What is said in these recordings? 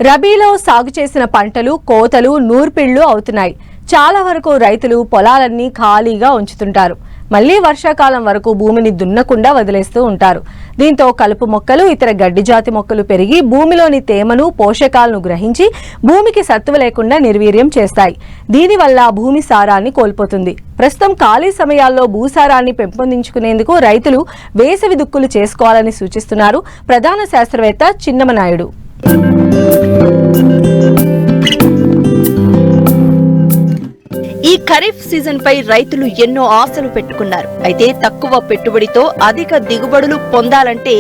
రబీలో సాగు చేసిన పంటలు కోతలు నూర్పిళ్లు అవుతున్నాయి. చాలా వరకు రైతులు పొలాలన్నీ ఖాళీగా ఉంచుతుంటారు. మళ్లీ వర్షాకాలం వరకు భూమిని దున్నకుండా వదిలేస్తూ ఉంటారు. దీంతో కలుపు మొక్కలు ఇతర గడ్డి జాతి మొక్కలు పెరిగి భూమిలోని తేమను పోషకాలను గ్రహించి భూమికి సత్తువ లేకుండా నిర్వీర్యం చేస్తాయి. దీనివల్ల భూమి సారాన్ని కోల్పోతుంది. ప్రస్తుతం ఖాళీ సమయాల్లో భూసారాన్ని పెంపొందించుకునేందుకు రైతులు వేసవి దుక్కులు చేసుకోవాలని సూచిస్తున్నారు ప్రధాన శాస్త్రవేత్త చిన్నమనాయుడు. ఈ ఖరీఫ్ సీజన్ పై రైతులు ఎన్నో ఆశలు పెట్టుకున్నారు. అయితే తక్కువ పెట్టుబడితో అధిక దిగుబడులు పొందాలంటే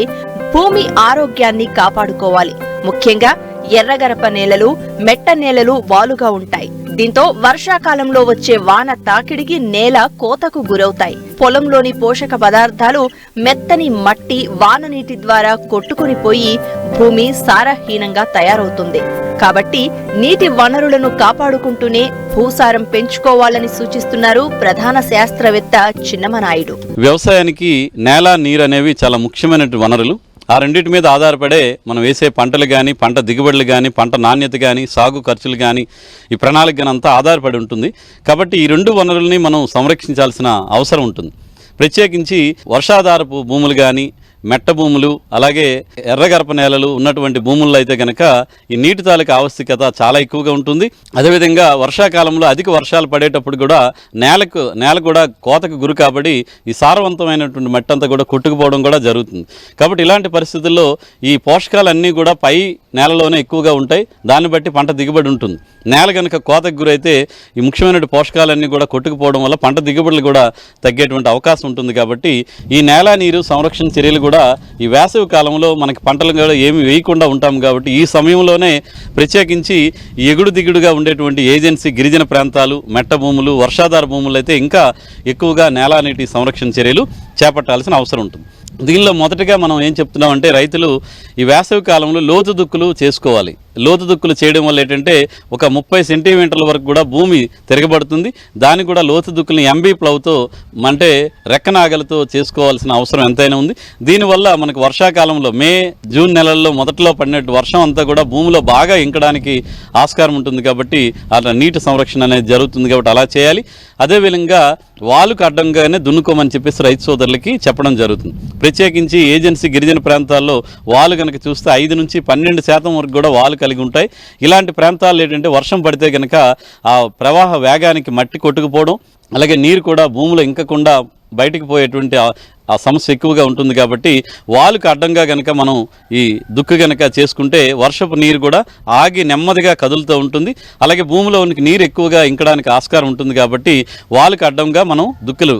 భూమి ఆరోగ్యాన్ని కాపాడుకోవాలి. ముఖ్యంగా ఎర్రగరప నేలలు, మెట్ట నేలలు వాలుగా ఉంటాయి. దీంతో వర్షాకాలంలో వచ్చే వాన తాకిడికి నేల కోతకు గురవుతాయి. పొలంలోని పోషక పదార్థాలు మెత్తని మట్టి వాన నీటి ద్వారా కొట్టుకుని పోయి భూమి సారహీనంగా తయారవుతుంది. కాబట్టి నీటి వనరులను కాపాడుకుంటూనే భూసారం పెంచుకోవాలని సూచిస్తున్నారు ప్రధాన శాస్త్రవేత్త చిన్నమనాయుడు. వ్యవసాయానికి నేల, నీరు అనేవి చాలా ముఖ్యమైన వనరులు. ఆ రెండింటి మీద ఆధారపడే మనం వేసే పంటలు కానీ, పంట దిగుబడులు కానీ, పంట నాణ్యత కానీ, సాగు ఖర్చులు కానీ, ఈ ప్రణాళిక కానీ అంతా ఆధారపడి ఉంటుంది. కాబట్టి ఈ రెండు వనరుల్ని మనం సంరక్షించాల్సిన అవసరం ఉంటుంది. ప్రత్యేకించి వర్షాధారపు భూములు కానీ, మెట్ట భూములు, అలాగే ఎర్రగరప నేలలు ఉన్నటువంటి భూముల్లో అయితే కనుక ఈ నీటి తాలూకు ఆవశ్యకత చాలా ఎక్కువగా ఉంటుంది. అదేవిధంగా వర్షాకాలంలో అధిక వర్షాలు పడేటప్పుడు కూడా నేల కూడా కోతకు గురి కాబట్టి ఈ సారవంతమైనటువంటి మట్టి అంతా కూడా కొట్టుకుపోవడం కూడా జరుగుతుంది. కాబట్టి ఇలాంటి పరిస్థితుల్లో ఈ పోషకాలన్నీ కూడా పై నేలలోనే ఎక్కువగా ఉంటాయి. దాన్ని బట్టి పంట దిగుబడి ఉంటుంది. నేల కనుక కోతకు గురైతే ఈ ముఖ్యమైన పోషకాలన్నీ కూడా కొట్టుకుపోవడం వల్ల పంట దిగుబడులు కూడా తగ్గేటువంటి అవకాశం ఉంటుంది. కాబట్టి ఈ నేల, నీరు సంరక్షణ చర్యలు కూడా ఈ వేసవి కాలంలో మనకి పంటలు కూడా ఏమి వేయకుండా ఉంటాం. కాబట్టి ఈ సమయంలోనే ప్రత్యేకించి ఎగుడు దిగుడుగా ఉండేటువంటి ఏజెన్సీ గిరిజన ప్రాంతాలు, మెట్ట భూములు, వర్షాధార భూములు అయితే ఇంకా ఎక్కువగా నేల, నీటి సంరక్షణ చర్యలు చేపట్టాల్సిన అవసరం ఉంటుంది. దీనిలో మొదటగా మనం ఏం చెప్తున్నామంటే రైతులు ఈ వేసవి కాలంలో లోతు దుక్కులు చేసుకోవాలి. లోతు దుక్కులు చేయడం వల్ల ఏంటంటే ఒక 30 సెంటీమీటర్ల వరకు కూడా భూమి తిరగబడుతుంది. దానికి కూడా లోతు దుక్కుల్ని ఎంబీ ప్లవ్తో అంటే రెక్కనాగలతో చేసుకోవాల్సిన అవసరం ఎంతైనా ఉంది. దీనివల్ల మనకు వర్షాకాలంలో మే, జూన్ నెలల్లో మొదట్లో పడినట్టు వర్షం అంతా కూడా భూమిలో బాగా ఇంకడానికి ఆస్కారం ఉంటుంది. కాబట్టి అట్లా నీటి సంరక్షణ అనేది జరుగుతుంది. కాబట్టి అలా చేయాలి. అదేవిధంగా వాలుకు అడ్డంగానే దున్నుకోమని చెప్పేసి రైతు సోదరులకి చెప్పడం జరుగుతుంది. ప్రత్యేకించి ఏజెన్సీ గిరిజన ప్రాంతాల్లో వాలు కనుక చూస్తే 5 నుంచి 12% వరకు కూడా వాలు కలిగి ఉంటాయి. ఇలాంటి ప్రాంతాల్లో ఏంటంటే వర్షం పడితే కనుక ఆ ప్రవాహ వేగానికి మట్టి కొట్టుకుపోవడం, అలాగే నీరు కూడా భూమిలో ఇంకకుండా బయటికి పోయేటువంటి ఆ సమస్య ఎక్కువగా ఉంటుంది. కాబట్టి వాలుకు అడ్డంగా కనుక మనం ఈ దుక్కు కనుక చేసుకుంటే వర్షపు నీరు కూడా ఆగి నెమ్మదిగా కదులుతూ ఉంటుంది. అలాగే భూమిలోనికి నీరు ఎక్కువగా ఇంకడానికి ఆస్కారం ఉంటుంది. కాబట్టి వాలుకు అడ్డంగా మనం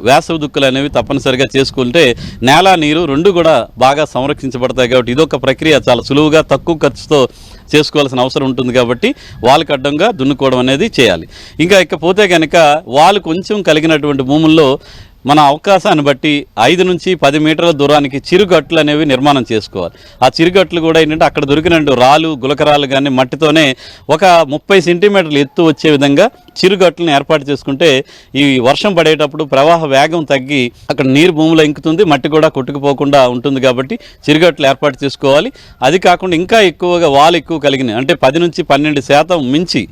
వేసవి దుక్కులు అనేవి తప్పనిసరిగా చేసుకుంటే నేల, నీరు రెండు కూడా బాగా సంరక్షించబడతాయి. కాబట్టి ఇదొక ప్రక్రియ చాలా సులువుగా తక్కువ ఖర్చుతో చేసుకోవాల్సిన అవసరం ఉంటుంది. కాబట్టి వాలుకు అడ్డంగా దున్నుకోవడం అనేది చేయాలి. ఇంకా ఇకపోతే కనుక వాలు కొంచెం కలిగినటువంటి భూముల్లో మన అవకాశాన్ని బట్టి 5 నుంచి 10 మీటర్ల దూరానికి చిరుగట్లు అనేవి నిర్మాణం చేసుకోవాలి. ఆ చిరుగట్లు కూడా ఏంటంటే అక్కడ దొరికినట్టు రాళ్ళు, గులకరాలు కానీ మట్టితోనే ఒక 30 సెంటీమీటర్లు ఎత్తు వచ్చే విధంగా చిరుగట్లను ఏర్పాటు చేసుకుంటే ఈ వర్షం పడేటప్పుడు ప్రవాహ వేగం తగ్గి అక్కడ నీరు భూమిలో ఇంకుతుంది, మట్టి కూడా కొట్టుకుపోకుండా ఉంటుంది. కాబట్టి చిరుగట్లు ఏర్పాటు చేసుకోవాలి. అది కాకుండా ఇంకా ఎక్కువగా వాలు ఎక్కువ కలిగిన అంటే 10 నుంచి 12% మించి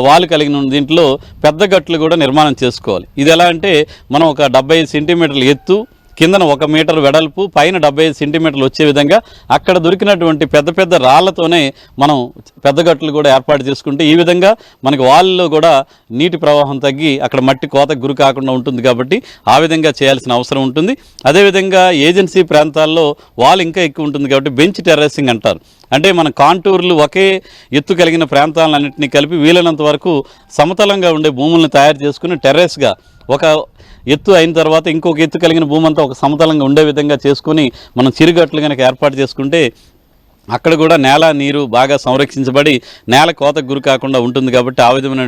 వాలు కలిగిన దీంట్లో పెద్ద గట్లు కూడా నిర్మాణం చేసుకోవాలి. ఇది ఎలా అంటే మనం ఒక 75 సెంటీమీటర్ల ఎత్తు, కిందన 1 మీటర్ వెడల్పు, పైన 75 సెంటీమీటర్లు వచ్చే విధంగా అక్కడ దొరికినటువంటి పెద్ద పెద్ద రాళ్లతోనే మనం పెద్ద గట్లు కూడా ఏర్పాటు చేసుకుంటే ఈ విధంగా మనకి వాల్లో కూడా నీటి ప్రవాహం తగ్గి అక్కడ మట్టి కోతకు గురి కాకుండా ఉంటుంది. కాబట్టి ఆ విధంగా చేయాల్సిన అవసరం ఉంటుంది. అదేవిధంగా ఏజెన్సీ ప్రాంతాల్లో వాల్ ఇంకా ఎక్కువ ఉంటుంది. కాబట్టి బెంచ్ టెర్రసింగ్ అంటారు. అంటే మన కాంటూర్లు ఒకే ఎత్తు కలిగిన ప్రాంతాలన్నింటినీ కలిపి వీలైనంత వరకు సమతలంగా ఉండే భూములను తయారు చేసుకుని టెర్రస్గా ఒక ఎత్తు అయిన తర్వాత ఇంకొక ఎత్తు కలిగిన భూమి అంతా ఒక సమతలంగా ఉండే విధంగా చేసుకుని మనం చిరుగట్లు కనుక ఏర్పాటు చేసుకుంటే అక్కడ కూడా నేల, నీరు బాగా సంరక్షించబడి నేల కోతకు గురి కాకుండా ఉంటుంది. కాబట్టి ఆ విధమైన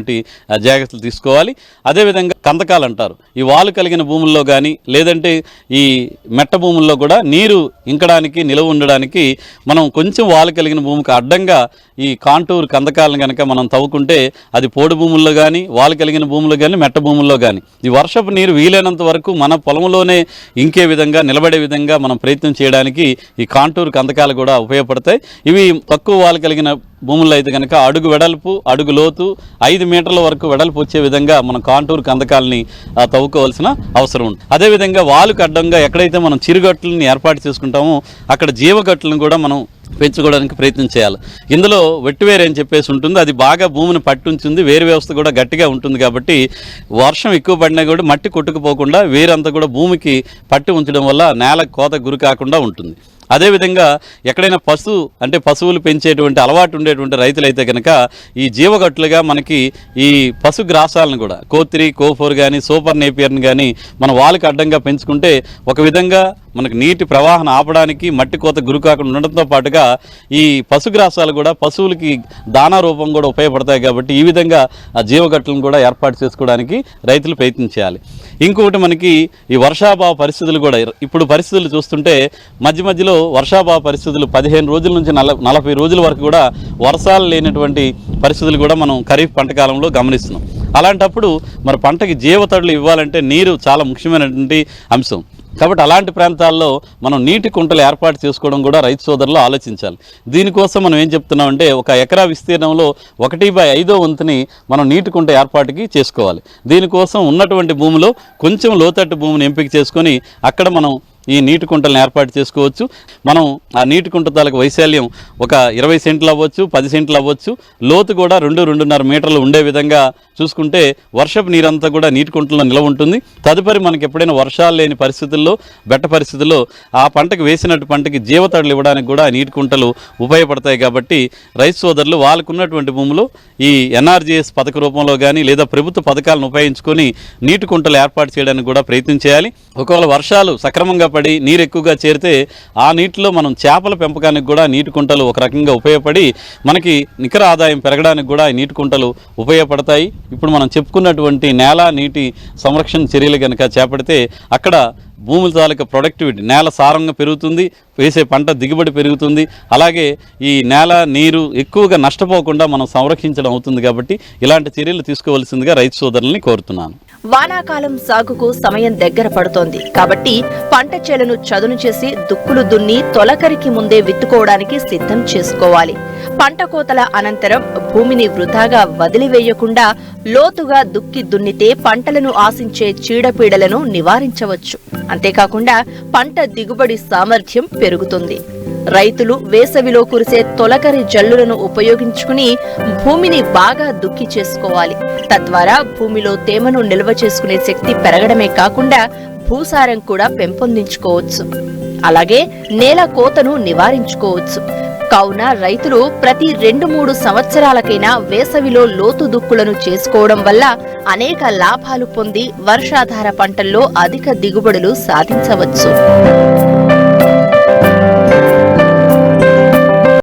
జాగ్రత్తలు తీసుకోవాలి. అదేవిధంగా కందకాలు అంటారు. ఈ వాలు కలిగిన భూముల్లో కానీ లేదంటే ఈ మెట్ట భూముల్లో కూడా నీరు ఇంకడానికి, నిలవ ఉండడానికి మనం కొంచెం వాలు కలిగిన భూమికి అడ్డంగా ఈ కాంటూర్ కందకాలను కనుక మనం తవ్వుకుంటే అది పోడు భూముల్లో కానీ, వాలు కలిగిన భూముల్లో కానీ, మెట్ట భూముల్లో కానీ ఈ వర్షపు నీరు వీలైనంత వరకు మన పొలంలోనే ఇంకే విధంగా, నిలబడే విధంగా మనం ప్రయత్నం చేయడానికి ఈ కాంటూర్ కందకాలు కూడా ఉపయోగపడతాయి. ఇవి తక్కువ వాలు కలిగిన భూముల్లో అయితే కనుక అడుగు వెడల్పు, అడుగు లోతు, 5 మీటర్ల వరకు వెడల్పు వచ్చే విధంగా మనం కాంటూర్ కందకాలని తవ్వుకోవాల్సిన అవసరం ఉంది. అదేవిధంగా వాలుకు అడ్డంగా ఎక్కడైతే మనం చిరుగట్లను ఏర్పాటు చేసుకుంటామో అక్కడ జీవగట్లను కూడా మనం పెంచుకోవడానికి ప్రయత్నం చేయాలి. ఇందులో వెట్టివేరు అని చెప్పేసి ఉంటుంది, అది బాగా భూమిని పట్టుంచుంది, వేరు వ్యవస్థ కూడా గట్టిగా ఉంటుంది కాబట్టి వర్షం ఎక్కువ పడినా కూడా మట్టి కొట్టుకుపోకుండా వేరంతా కూడా భూమికి పట్టి ఉంచడం వల్ల నేల కోత గురి కాకుండా ఉంటుంది. అదేవిధంగా ఎక్కడైనా పశువులు పెంచేటువంటి అలవాటు ఉండేటువంటి రైతులైతే కనుక ఈ జీవగట్లుగా మనకి ఈ పశుగ్రాసాలను కూడా కోత్రి, కోఫోర్ కానీ, సూపర్ నేపియర్ని కానీ మన వాళ్ళకి అడ్డంగా పెంచుకుంటే ఒక విధంగా మనకు నీటి ప్రవాహం ఆపడానికి, మట్టి కోత గురి కాకుండా ఉండడంతో పాటుగా ఈ పశుగ్రాసాలు కూడా పశువులకి దానా రూపం కూడా ఉపయోగపడతాయి కాబట్టి ఈ విధంగా ఆ జీవగట్లను కూడా ఏర్పాటు చేసుకోవడానికి రైతులు ప్రయత్నించాలి. ఇంకొకటి మనకి ఈ వర్షాభావ పరిస్థితులు కూడా ఇప్పుడు పరిస్థితులు చూస్తుంటే మధ్యలో వర్షాభావ పరిస్థితులు 15 రోజుల నుంచి 40 రోజుల వరకు కూడా వర్షాలు లేనటువంటి పరిస్థితులు కూడా మనం ఖరీఫ్ పంట కాలంలో గమనిస్తున్నాం. అలాంటప్పుడు మరి పంటకి జీవతడులు ఇవ్వాలంటే నీరు చాలా ముఖ్యమైనటువంటి అంశం కాబట్టి అలాంటి ప్రాంతాల్లో మనం నీటి కుంటలు ఏర్పాటు చేసుకోవడం కూడా రైతు సోదరులు ఆలోచించాలి. దీనికోసం మనం ఏం చెప్తున్నామంటే ఒక ఎకరా విస్తీర్ణంలో 1/5 వంతుని మనం నీటి కుంట ఏర్పాటుకి చేసుకోవాలి. దీనికోసం ఉన్నటువంటి భూమిలో కొంచెం లోతట్టు భూమిని ఎంపిక చేసుకొని అక్కడ మనం ఈ నీటి కుంటలను ఏర్పాటు చేసుకోవచ్చు. మనం ఆ నీటి కుంట తాలూకు వైశాల్యం ఒక 20 సెంట్లు అవ్వచ్చు, 10 సెంట్లు అవ్వచ్చు, లోతు కూడా 2-2.5 మీటర్లు ఉండే విధంగా చూసుకుంటే వర్షపు నీరంతా కూడా నీటి కుంటల్లో నిలవ ఉంటుంది. తదుపరి మనకి ఎప్పుడైనా వర్షాలు లేని పరిస్థితుల్లో, బెట్ట పరిస్థితుల్లో ఆ పంటకు వేసినట్టు పంటకి జీవతడులు ఇవ్వడానికి కూడా నీటి కుంటలు ఉపయోగపడతాయి. కాబట్టి రైతు సోదరులు వాళ్ళకు ఉన్నటువంటి భూములు ఈ ఎన్ఆర్జీఎస్ పథక రూపంలో కానీ లేదా ప్రభుత్వ పథకాలను ఉపయోగించుకొని నీటి కుంటలు ఏర్పాటు చేయడానికి కూడా ప్రయత్నం చేయాలి. ఒకవేళ వర్షాలు సక్రమంగా పడి నీరు ఎక్కువగా చేరితే ఆ నీటిలో మనం చేపల పెంపకానికి కూడా నీటి కుంటలు ఒక రకంగా ఉపయోగపడి మనకి నికర ఆదాయం పెరగడానికి కూడా ఈ నీటి కుంటలు ఉపయోగపడతాయి. ఇప్పుడు మనం చెప్పుకున్నటువంటి నేల నీటి సంరక్షణ చర్యలు కనుక చేపడితే అక్కడ భూముల తాలూకా ప్రొడక్టివిటీ, నేల సారంగా పెరుగుతుంది, వేసే పంట దిగుబడి పెరుగుతుంది. అలాగే ఈ నేల నీరు ఎక్కువగా నష్టపోకుండా మనం సంరక్షించడం అవుతుంది. కాబట్టి ఇలాంటి చర్యలు తీసుకోవాల్సిందిగా రైతు సోదరుల్ని కోరుతున్నాను. వానాకాలం సాగుకు సమయం దగ్గర పడుతోంది కాబట్టి పంట చేలను చదును చేసి దుక్కులు దున్ని తొలకరికి ముందే విత్తుకోవడానికి సిద్ధం చేసుకోవాలి. పంట కోతల అనంతరం భూమిని వృధాగా వదిలివేయకుండా లోతుగా దున్నితే పంటలను ఆశించే చీడపీడలను నివారించవచ్చు. అంతేకాకుండా పంట దిగుబడి సామర్థ్యం పెరుగుతుంది. రైతులు వేసవిలో కురిసే తొలకరి జల్లులను ఉపయోగించుకుని భూమిని బాగా దుక్కి చేసుకోవాలి. తద్వారా భూమిలో తేమను నిల్వ చేసుకునే శక్తి పెరగడమే కాకుండా భూసారం కూడా పెంపొందించుకోవచ్చు. అలాగే నేల కోతను నివారించుకోవచ్చు. కావున రైతులు ప్రతి 2-3 సంవత్సరాలకైనా వేసవిలో లోతు దుక్కులను చేసుకోవడం వల్ల అనేక లాభాలు పొంది వర్షాధార పంటల్లో అధిక దిగుబడులు సాధించవచ్చు.